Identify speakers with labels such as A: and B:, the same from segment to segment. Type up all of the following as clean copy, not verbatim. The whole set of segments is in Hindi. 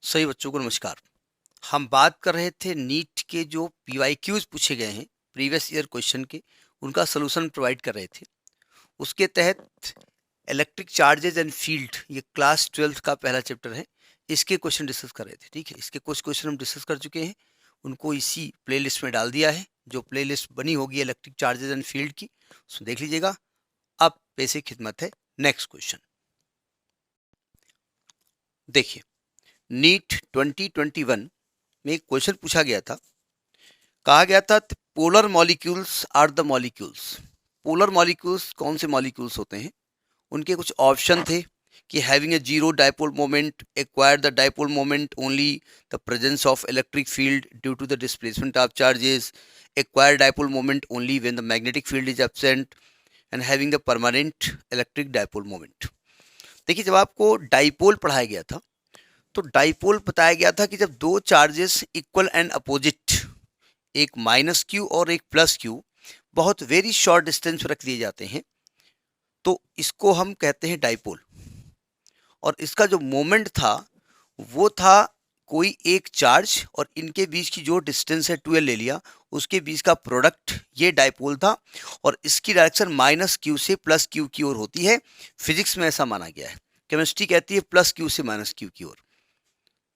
A: सही बच्चों को नमस्कार। हम बात कर रहे थे नीट के जो पीवाईक्यूज पूछे गए हैं प्रीवियस ईयर क्वेश्चन के, उनका सलूशन प्रोवाइड कर रहे थे। उसके तहत इलेक्ट्रिक चार्जेज एंड फील्ड, ये क्लास 12th का पहला चैप्टर है, इसके क्वेश्चन डिस्कस कर रहे थे। ठीक है, इसके कुछ क्वेश्चन हम डिस्कस कर चुके हैं, उनको इसी प्लेलिस्ट में डाल दिया है। जो प्लेलिस्ट बनी होगी इलेक्ट्रिक चार्जेज एंड फील्ड की, उसमें देख लीजिएगा। अब बेसिक खिदमत है, नेक्स्ट क्वेश्चन देखिए। नीट 2021 में एक क्वेश्चन पूछा गया था, कहा गया था polar molecules are the molecules. Polar molecules कौन से मॉलिक्यूल्स होते हैं? उनके कुछ ऑप्शन थे कि having a zero dipole moment, acquire the dipole moment only the presence of electric field due to the displacement of charges, acquire dipole moment only when the magnetic field is absent, and having the permanent electric dipole moment. देखिए, जब आपको डाइपोल पढ़ाया गया था तो डाइपोल बताया गया था कि जब दो चार्जेस इक्वल एंड अपोजिट, एक माइनस क्यू और एक प्लस क्यू, बहुत वेरी शॉर्ट डिस्टेंस पर रख दिए जाते हैं, तो इसको हम कहते हैं डाइपोल। और इसका जो मोमेंट था वो था कोई एक चार्ज और इनके बीच की जो डिस्टेंस है 12 ले लिया, उसके बीच का प्रोडक्ट, ये डाइपोल था। और इसकी डायरेक्शन माइनस क्यू से प्लस क्यू की ओर होती है। फिजिक्स में ऐसा माना गया है। केमिस्ट्री कहती है प्लस क्यू से माइनस क्यू की ओर।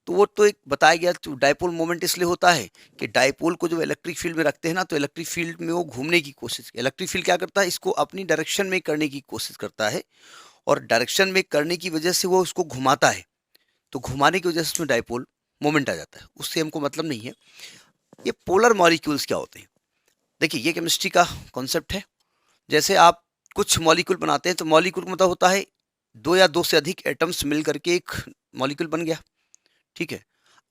A: तो वो तो एक बताया गया, तो डाइपोल मोमेंट इसलिए होता है कि डाइपोल को जो इलेक्ट्रिक फील्ड में रखते हैं ना, तो इलेक्ट्रिक फील्ड में वो घूमने की कोशिश, इलेक्ट्रिक फील्ड क्या करता है, इसको अपनी डायरेक्शन में करने की कोशिश करता है, और डायरेक्शन में करने की वजह से वो उसको घुमाता है। तो घुमाने की वजह से उसमें डाइपोल मोमेंट आ जाता है, उससे हमको मतलब नहीं है। ये पोलर मॉलिक्यूल्स क्या होते हैं? देखिए, ये केमिस्ट्री का कॉन्सेप्ट है। जैसे आप कुछ मॉलिक्यूल बनाते हैं, तो मॉलिक्यूल का मतलब होता है दो या दो से अधिक एटम्स मिल करके एक मॉलिक्यूल बन गया। ठीक है,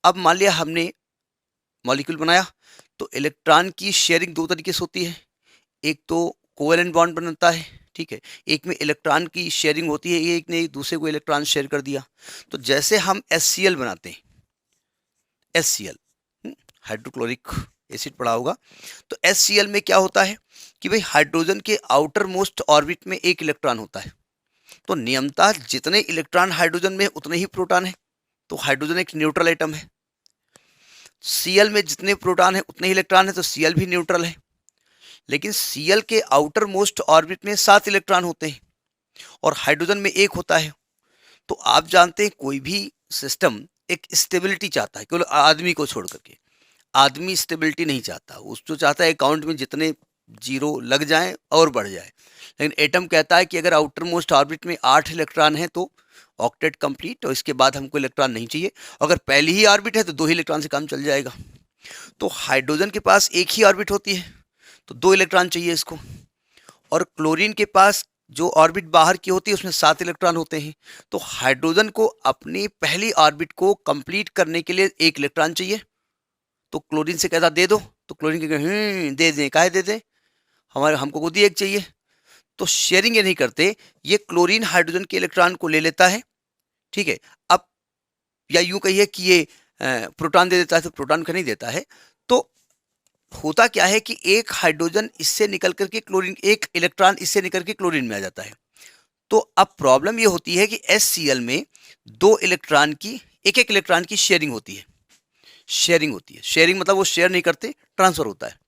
A: अब मान लिया हमने मॉलिक्यूल बनाया, तो इलेक्ट्रॉन की शेयरिंग दो तरीके से होती है। एक तो कोवेलेंट बॉन्ड बनता है, ठीक है, एक में इलेक्ट्रॉन की शेयरिंग होती है, एक ने एक दूसरे को इलेक्ट्रॉन शेयर कर दिया। तो जैसे हम HCl बनाते हैं, HCl हाइड्रोक्लोरिक एसिड पढ़ा होगा, तो HCl में क्या होता है कि भाई हाइड्रोजन के आउटर मोस्ट ऑर्बिट में एक इलेक्ट्रॉन होता है। तो नियमतः जितने इलेक्ट्रॉन हाइड्रोजन में उतने ही प्रोटॉन है, तो हाइड्रोजन एक न्यूट्रल एटम है। Cl में जितने प्रोटॉन है उतने ही इलेक्ट्रॉन है, तो Cl भी न्यूट्रल है। लेकिन Cl के आउटर मोस्ट ऑर्बिट में 7 इलेक्ट्रॉन होते हैं और हाइड्रोजन में एक होता है। तो आप जानते हैं कोई भी सिस्टम एक स्टेबिलिटी चाहता है, केवल आदमी को छोड़ करके। आदमी स्टेबिलिटी नहीं चाहता, उसको चाहता है अकाउंट में जितने जीरो लग जाएं और बढ़ जाए। लेकिन एटम कहता है कि अगर आउटर मोस्ट ऑर्बिट में 8 इलेक्ट्रॉन है तो ऑक्टेट कंप्लीट, और इसके बाद हमको इलेक्ट्रॉन नहीं चाहिए। अगर पहली ही ऑर्बिट है तो 2 ही इलेक्ट्रॉन से काम चल जाएगा। तो हाइड्रोजन के पास एक ही ऑर्बिट होती है, तो 2 इलेक्ट्रॉन चाहिए इसको। और क्लोरीन के पास जो ऑर्बिट बाहर की होती है उसमें 7 इलेक्ट्रॉन होते हैं। तो हाइड्रोजन को अपनी पहली ऑर्बिट को कंप्लीट करने के लिए 1 इलेक्ट्रॉन चाहिए। तो क्लोरीन से कहता दे दो, तो क्लोरीन कहता दे दें, काहे दे दें, हमारे हमको खुद ही एक चाहिए। तो शेयरिंग ये नहीं करते, ये क्लोरीन हाइड्रोजन के इलेक्ट्रॉन को ले लेता है। ठीक है, अब या यूं कहिए कि ये प्रोटॉन दे देता है, तो प्रोटॉन का नहीं देता है। तो होता क्या है कि एक हाइड्रोजन इससे निकल करके क्लोरीन, एक इलेक्ट्रॉन इससे निकल के क्लोरीन में आ जाता है। तो अब प्रॉब्लम ये होती है कि HCl में 2 इलेक्ट्रॉन की, एक एक इलेक्ट्रॉन की शेयरिंग होती है। शेयरिंग होती है, शेयरिंग मतलब वो शेयर नहीं करते, ट्रांसफर होता है।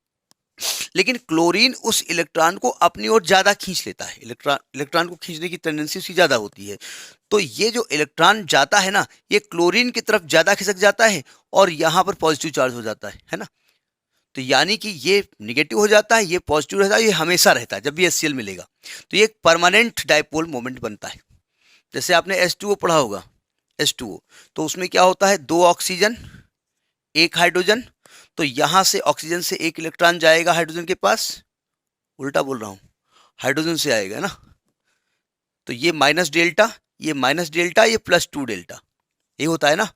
A: लेकिन क्लोरीन उस इलेक्ट्रॉन को अपनी ओर ज्यादा खींच लेता है, इलेक्ट्रॉन को खींचने की टेंडेंसी उसकी ज्यादा होती है। तो ये जो इलेक्ट्रॉन जाता है ना, ये क्लोरीन की तरफ ज्यादा खिसक जाता है और यहां पर पॉजिटिव चार्ज हो जाता है ना। तो यानी कि ये निगेटिव हो जाता है, ये पॉजिटिव रहता है, ये हमेशा रहता है जब भी HCl मिलेगा। तो ये एक परमानेंट डाइपोल मोमेंट बनता है। जैसे आपने H2O पढ़ा होगा, H2O, तो उसमें क्या होता है, 2 ऑक्सीजन 1 हाइड्रोजन। तो यहां से ऑक्सीजन से 1 इलेक्ट्रॉन जाएगा हाइड्रोजन के पास, उल्टा बोल रहा हूं, हाइड्रोजन से आएगा ना। तो ये माइनस डेल्टा, ये माइनस डेल्टा, ये +2 डेल्टा, ये होता है ना।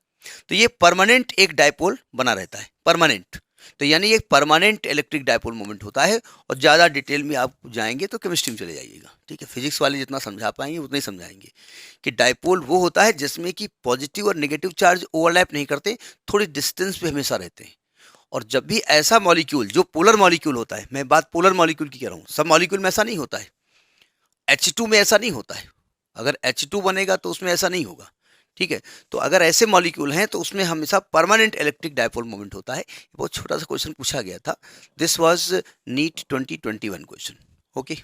A: तो ये परमानेंट एक डाइपोल बना रहता है, परमानेंट। तो यानी एक परमानेंट इलेक्ट्रिक डाइपोल मोमेंट होता है। और ज़्यादा डिटेल में आप जाएंगे तो केमिस्ट्री में चले जाइएगा, ठीक है। फिजिक्स वाले जितना समझा पाएंगे उतना ही समझाएंगे कि डाइपोल वो होता है जिसमें कि पॉजिटिव और नेगेटिव चार्ज ओवरलैप नहीं करते, थोड़ी डिस्टेंस पे हमेशा रहते हैं। और जब भी ऐसा मॉलिक्यूल जो पोलर मॉलिक्यूल होता है, मैं बात पोलर मॉलिक्यूल की कर रहा हूँ, सब मॉलिक्यूल में ऐसा नहीं होता है। H2 में ऐसा नहीं होता है। अगर H2 बनेगा तो उसमें ऐसा नहीं होगा, ठीक है, तो अगर ऐसे मॉलिक्यूल हैं तो उसमें हमेशा परमानेंट इलेक्ट्रिक डायपोल मोमेंट होता है। बहुत छोटा सा क्वेश्चन पूछा गया था। This was NEET 2021 question. Okay.